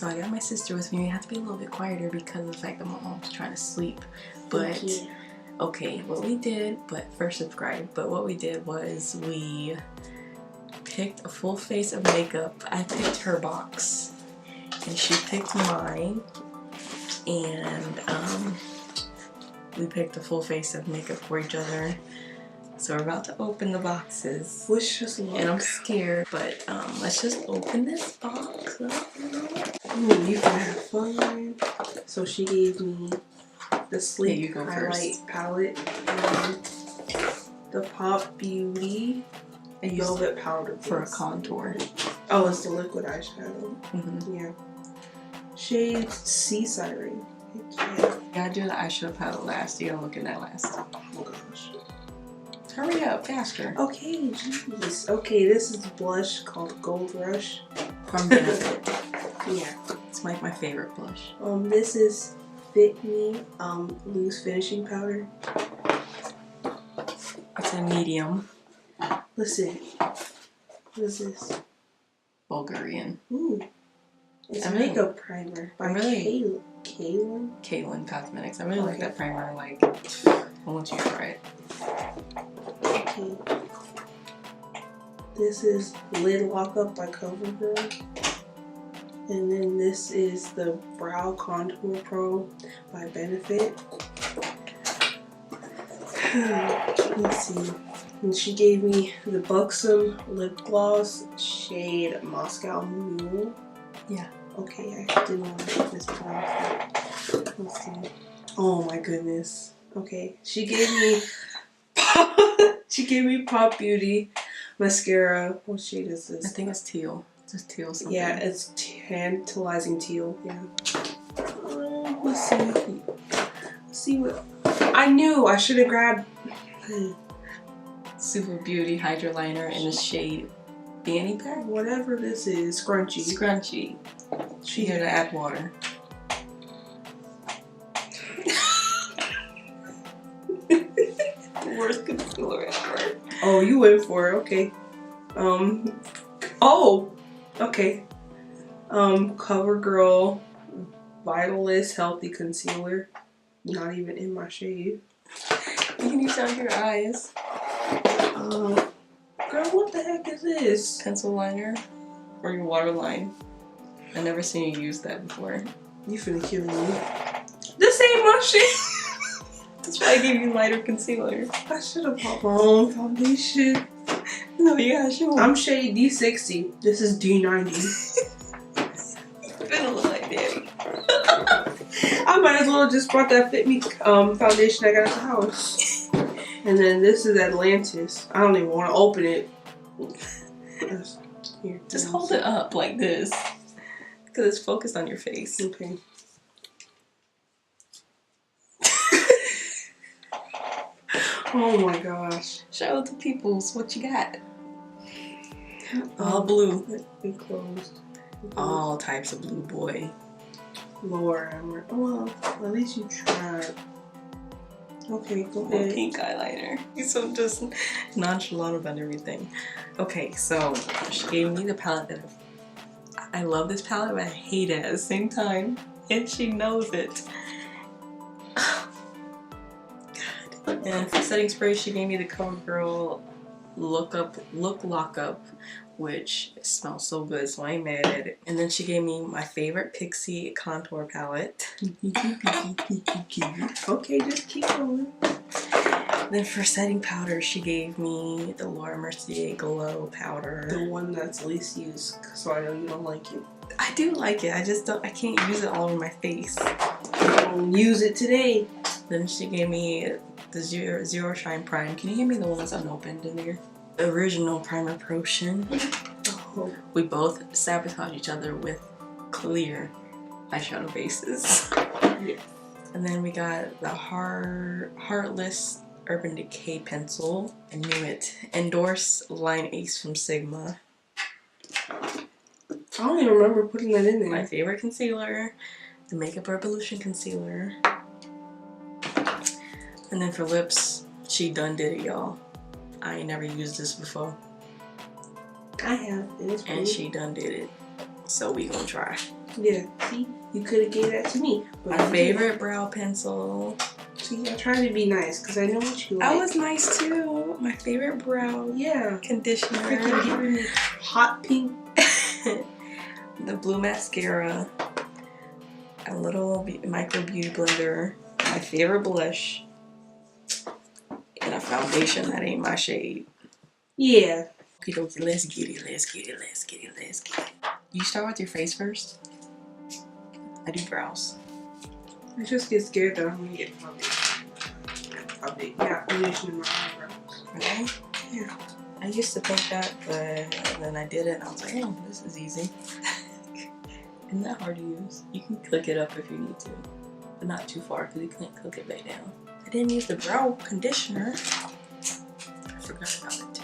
So I got my sister with me. We have to be a little bit quieter because of the fact that my mom's trying to sleep. But okay, what we did, but first subscribe. But what we did was we picked a full face of makeup. I picked her box, and she picked mine, and we picked a full face of makeup for each other. So we're about to open the boxes. Wish us luck. And I'm scared, but let's just open this box up. Ooh, you can have fun. So she gave me the Sleek Highlight palette and the Pop Beauty Velvet Powder for a contour. Oh, it's the liquid eyeshadow. Yeah. Shade Sea Siren. Yeah. You gotta do the eyeshadow palette last. You gotta look at that last. Oh my gosh. Hurry up, faster. Okay, jeez. Okay, this is blush called Gold Rush. From Benefit. Yeah. It's like my favorite blush. This is Fit Me Loose Finishing Powder. It's a medium. Listen. What is this? Bulgarian. Ooh. It's a makeup primer by Micaylah Cosmetics. I really like that primer. Like, I want you to try it. Okay. This is Lid Lock Up by CoverGirl. And then this is the Brow Contour Pro by Benefit. Let's see. And she gave me the Buxom Lip Gloss shade Moscow Mule. Yeah. Okay, I didn't want to mispronounce that. Let's see. Oh my goodness. Okay, she gave me Pop Beauty mascara. What shade is this? I think it's teal. It's just teal something. Yeah, it's tantalizing teal. Yeah. Let's see. Let's see what. I knew I should have grabbed. Super Beauty Hydro Liner in the shade Fanny Pack. Whatever this is, scrunchy. Scrunchy. She here to add water. Worst concealer ever. Oh, you went for it. Okay. Oh. Okay. CoverGirl Vitalist Healthy Concealer. Not even in my shade. You can use it on your eyes. Girl, what the heck is this? Pencil liner or your waterline. I've never seen you use that before. You finna kill me. This ain't my shade. That's why I gave you lighter concealer. I should have bought my own foundation. No, you gotta show me. I'm shade D60. This is D90. You finna look like daddy. I might as well just brought that Fit Me foundation I got at the house. And then this is Atlantis. I don't even want to open it. Here, just hold it up like this. Because it's focused on your face. Okay. Oh my gosh. Show the peoples what you got. All blue. It closed. All types of blue, boy. Lower. Well, at least you tried. Okay, go ahead. Pink eyeliner. You're so just nonchalant about everything. Okay, so she gave me the palette that I love this palette, but I hate it at the same time. And she knows it. God. And for setting spray, she gave me the CoverGirl Look Lock Up, which smells so good, so I ain't mad at it. And then she gave me my favorite Pixie contour palette. Okay, just keep going. Then for setting powder, she gave me the Laura Mercier Glow powder. The one that's least used, so I know you don't like it. I do like it. I just don't. I can't use it all over my face. Use it today. Then she gave me the Zero Shine Prime. Can you give me the one that's unopened in there? The original primer potion. Oh. We both sabotage each other with clear eyeshadow bases. Yeah. And then we got the Heartless Urban Decay pencil. I knew it. Endorse Line Ace from Sigma. I don't even remember putting that in there. My favorite concealer, the Makeup Revolution concealer. And then for lips, she done did it, y'all. I ain't never used this before. I have. And she done did it. So we gonna try. Yeah, see? You could have gave that to me. My favorite brow pencil. See, I tried to be nice because I know what you like. I was nice too. My favorite brow conditioner. Freaking giving me hot pink. The blue mascara. A little micro beauty blender. My favorite blush. And a foundation that ain't my shade. Yeah. Okay, let's get it, let's get it, let's get it, let's get it. You start with your face first? I do brows. I just get scared that I'm gonna get foundation. Yeah, foundation in my eyebrows. Really? Yeah. I used to think that, but then I did it and I was like, oh, this is easy. Isn't that hard to use? You can click it up if you need to, but not too far because you can't click it back down. I didn't use the brow conditioner. I forgot about it too.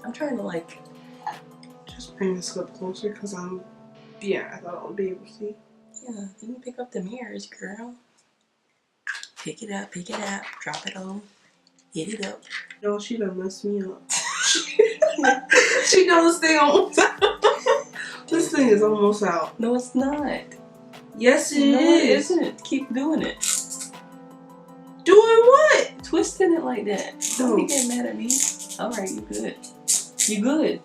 I'm trying to like... Just bring this up closer because I thought I would be able to see. Yeah, you can pick up the mirrors, girl. Pick it up, drop it on, hit it up. No, she done messed me up. She knows this thing almost out. This thing is almost out. No, it's not. Yes, it is. No, it isn't. Keep doing it. Doing what? Twisting it like that. Don't be getting mad at me. Alright, you good. You good.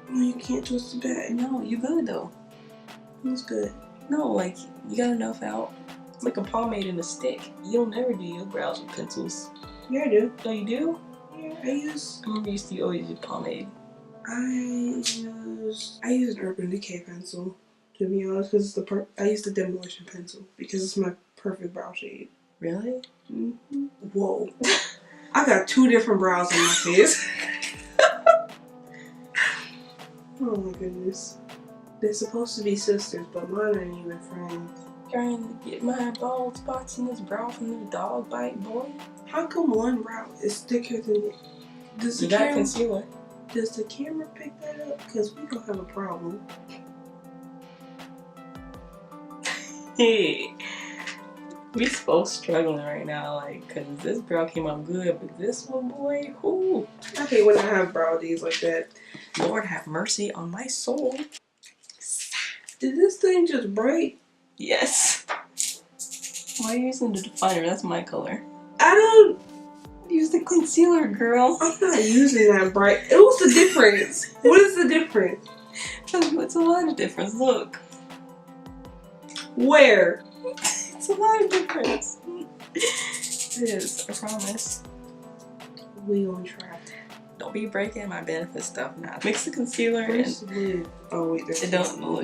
No, you can't twist it back. No, you good though. It's good. No, like, you got enough out. It's like a pomade in a stick. You don't ever do your brows with pencils. Yeah, I do. No, you do? Yeah, I remember you used to always use pomade. I use an Urban Decay pencil, to be honest, because I use the demolition pencil because it's my perfect brow shade. Really? Mm-hmm. Whoa. I got 2 different brows on my face. Oh my goodness. They're supposed to be sisters, but mine ain't even friends. Trying to get my bald spots in this brow from this dog bite, boy. How come one brow is thicker than it? You got concealer. Does the camera pick that up? Because we don't have a problem. Hey. We both struggling right now, like, cause this brow came out good, but this one, boy, whoo. I hate when I have brow days like that. Lord have mercy on my soul. Did this thing just break? Yes. Why are you using the definer? That's my color. I don't use the concealer, girl. I'm not using that bright. What's the difference? What is the difference? It's a lot of difference. Look. Where? It's a lot of difference. It is, I promise. We gonna try. Don't be breaking my benefit stuff now. Mix the concealer and... Oh wait, it don't look.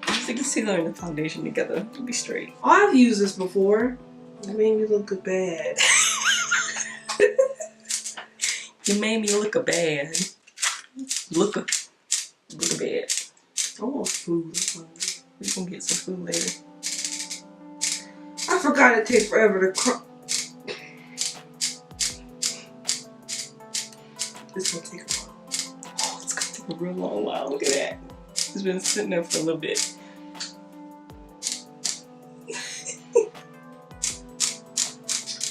Mix the concealer and the foundation together. It'll be straight. Oh, I've used this before. It made me look bad. You made me look bad. Look bad. I want food. We can get some food later. I forgot it takes forever to crumb. This will take a while. Oh, it's gonna take a real long while. Look at that. It's been sitting there for a little bit.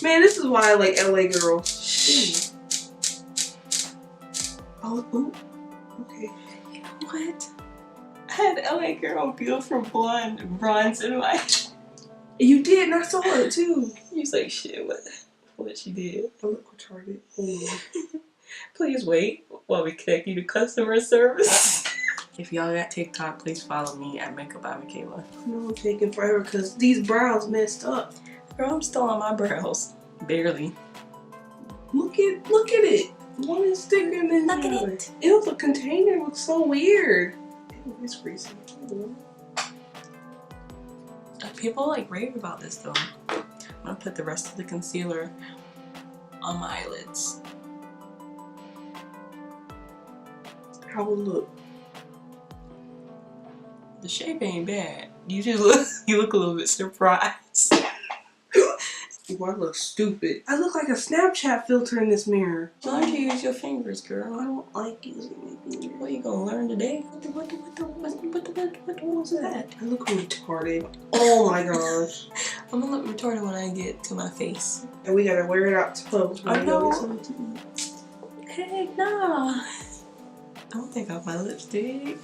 Man, this is why I like LA girls. Oh, ooh. Okay. You know what? I had LA girl beautiful blonde bronze in my... You did, and I saw it too. You was like, shit, what she did? I look retarded. Oh. Please wait while we connect you to customer service. If y'all got TikTok, please follow me at MakeupByMicaylah. No, I'm taking forever because these brows messed up. Girl, I'm still on my brows. Barely. Look at it. One is thicker than the other. Ew, the container looks so weird. Ew, it's greasy. People like rave about this though. I'm gonna put the rest of the concealer on my eyelids. How will it look? The shape ain't bad. You look a little bit surprised. Ooh, I look stupid. I look like a Snapchat filter in this mirror. Learn to use your fingers, girl. I don't like using my fingers. What you gonna learn today? What was that? I look retarded. Oh my gosh. I'm gonna look retarded when I get to my face. And we gotta wear it out to pose when I we go know. get something to eat. Heck nah. I don't take off my lipstick.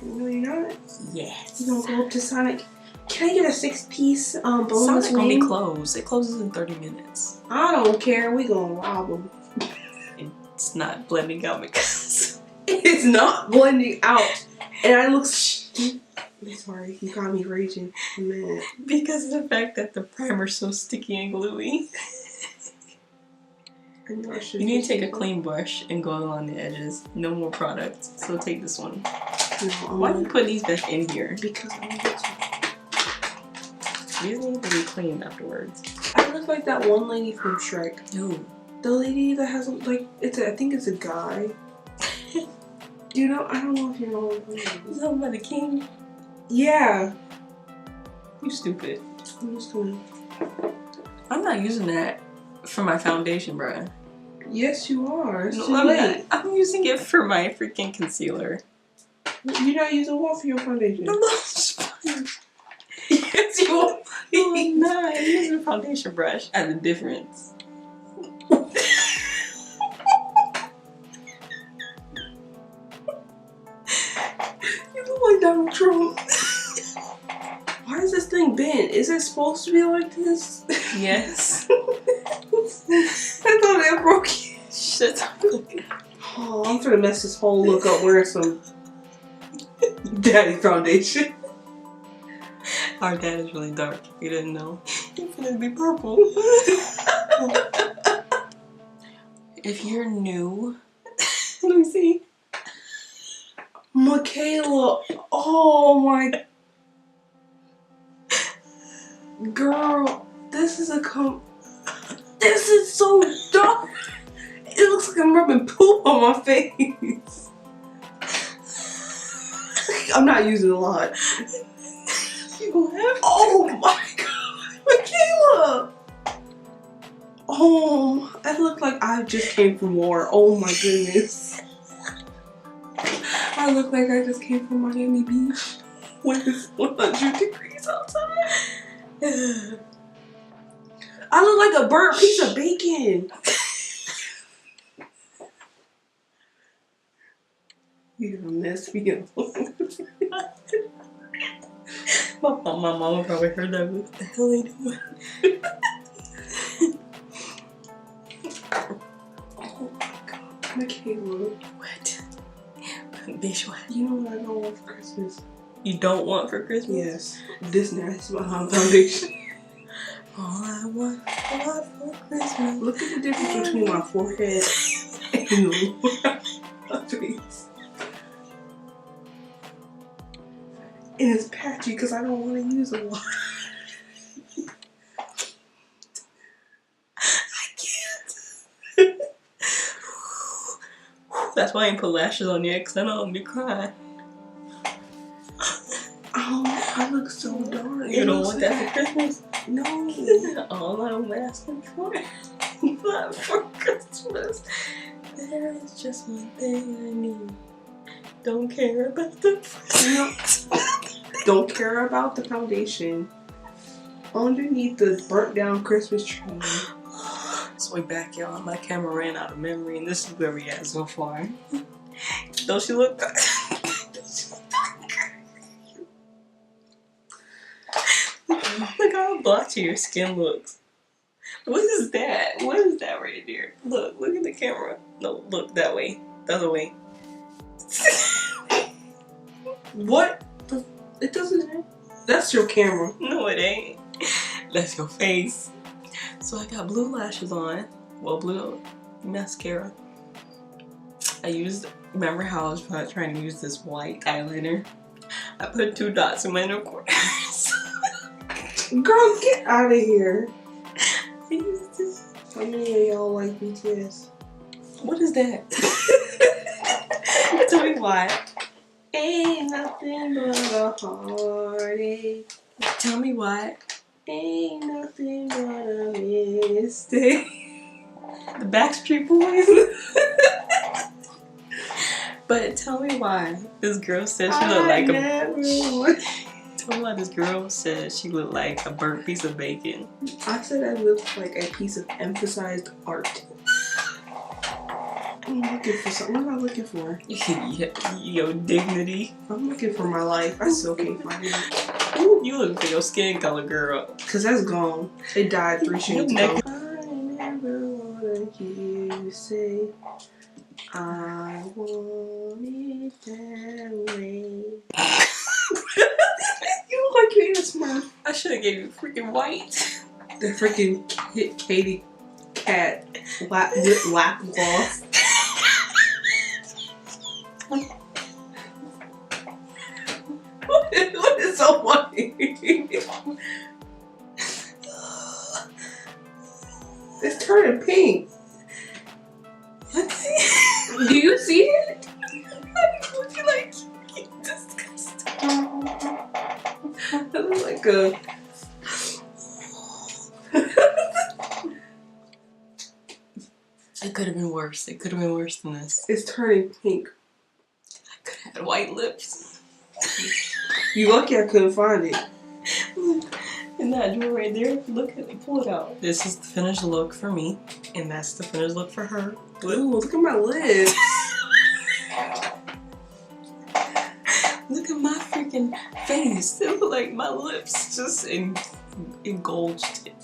No, you're not? Yes. You gonna go up to Sonic? Can I get a 6-piece boneless Sonic's gonna wing? be closed. It closes in 30 minutes. I don't care. We gonna rob them. It's not blending out because it's not blending out, and I look. I'm sorry, you got me raging. I'm mad because of the fact that the primer's so sticky and gluey. I know I should. You need to take a clean brush and go along the edges. No more product. So take this one. No, why do you put these back in here? Because I want to. These need to be cleaned afterwards. I look like that one lady from Shrek. Who? The lady that has like I think it's a guy. Do you know? I don't know if you know. Is that about the king? Yeah. You stupid. I'm just gonna. I'm not using that for my foundation, bruh. Yes, you are. It's No, too late. I'm using it for my freaking concealer. You're not using what for your foundation? No, Yes, you are. no, I'm not. I'm using a foundation brush. As a difference. You look like Donald Trump. Why is this thing bent? Is it supposed to be like this? Yes. I thought that broke it. Shut up. Oh, I'm gonna mess this whole look up wearing some daddy foundation. Our dad is really dark. If you didn't know. He's gonna be purple. If you're new, let me see. Micaylah, oh my girl, this is this is so dark. It looks like I'm rubbing poop on my face. I'm not using a lot. You gonna have Oh my god, Micaylah! Oh, I look like I just came from war. Oh my goodness. I look like I just came from Miami Beach when it's 100 degrees outside. I look like a burnt piece of bacon. You're gonna mess me up. My mama probably heard that. What the hell are they doing? Oh my god, Micaylah. What? Bitch, what? You know what I don't want for Christmas? You don't want for Christmas? Yes, this nasty behind foundation. All I want for Christmas. Look at the difference between my forehead and the my face. And it's patchy because I don't want to use a lot. I can't. That's why I ain't put lashes on yet, because I know I'm gonna be crying. Oh, I look so dark. You don't want that for Christmas? No. All I'm asking for, not for Christmas. There is just one thing I need. Don't care about the presents. Don't care about the foundation. Underneath the burnt down Christmas tree. It's way back, y'all. My camera ran out of memory, and this is where we at so far. Don't she look? Look how blotchy your skin looks. What is that? What is that right there? Look at the camera. No, look that way. The other way. What? It doesn't. That's your camera. No, it ain't. That's your face. So I got blue lashes on. Well, blue mascara. Remember how I was trying to use this white eyeliner? I put 2 dots in my inner corners. Girl, get out of here. I used this. How many of y'all like BTS? What is that? Tell me why. Ain't nothing but a heartache. Tell me why. Ain't nothing but a mistake. The Backstreet Boys. But tell me why this girl said she looked like Tell me why this girl said she looked like a burnt piece of bacon. I said I looked like a piece of emphasized art. I'm looking for something. What am I looking for? Your dignity. I'm looking for my life. I still can't find it. Ooh, you looking for your skin color, girl. Cause that's gone. It died 3 shades ago. I never wanna hear you say I want it that way. You look like you ate a Smurf. I should have gave you freaking white. The freaking Katie Cat lap gloss. What is so funny? It's turning pink. Let's see. Do you see it? Would you like disgusting? That looks like a. It could have been worse. It could have been worse than this. It's turning pink. I could have had white lips. You lucky I couldn't find it. In that drawer right there, look at it, pull it out. This is the finished look for me, and that's the finished look for her. Ooh, look at my lips. Look at my freaking face. It look like my lips just engulfed it.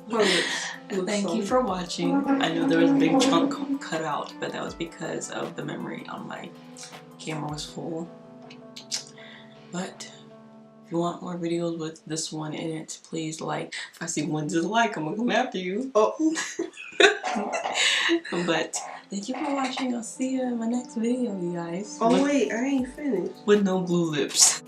My lips. Thank you for watching. I know there was a big chunk cut out, but that was because of the memory on my camera was full. But if you want more videos with this one in it, please like. If I see one dislike, I'm gonna come after you. Oh. But thank you for watching. I'll see you in my next video, you guys. Oh wait, I ain't finished. With no blue lips.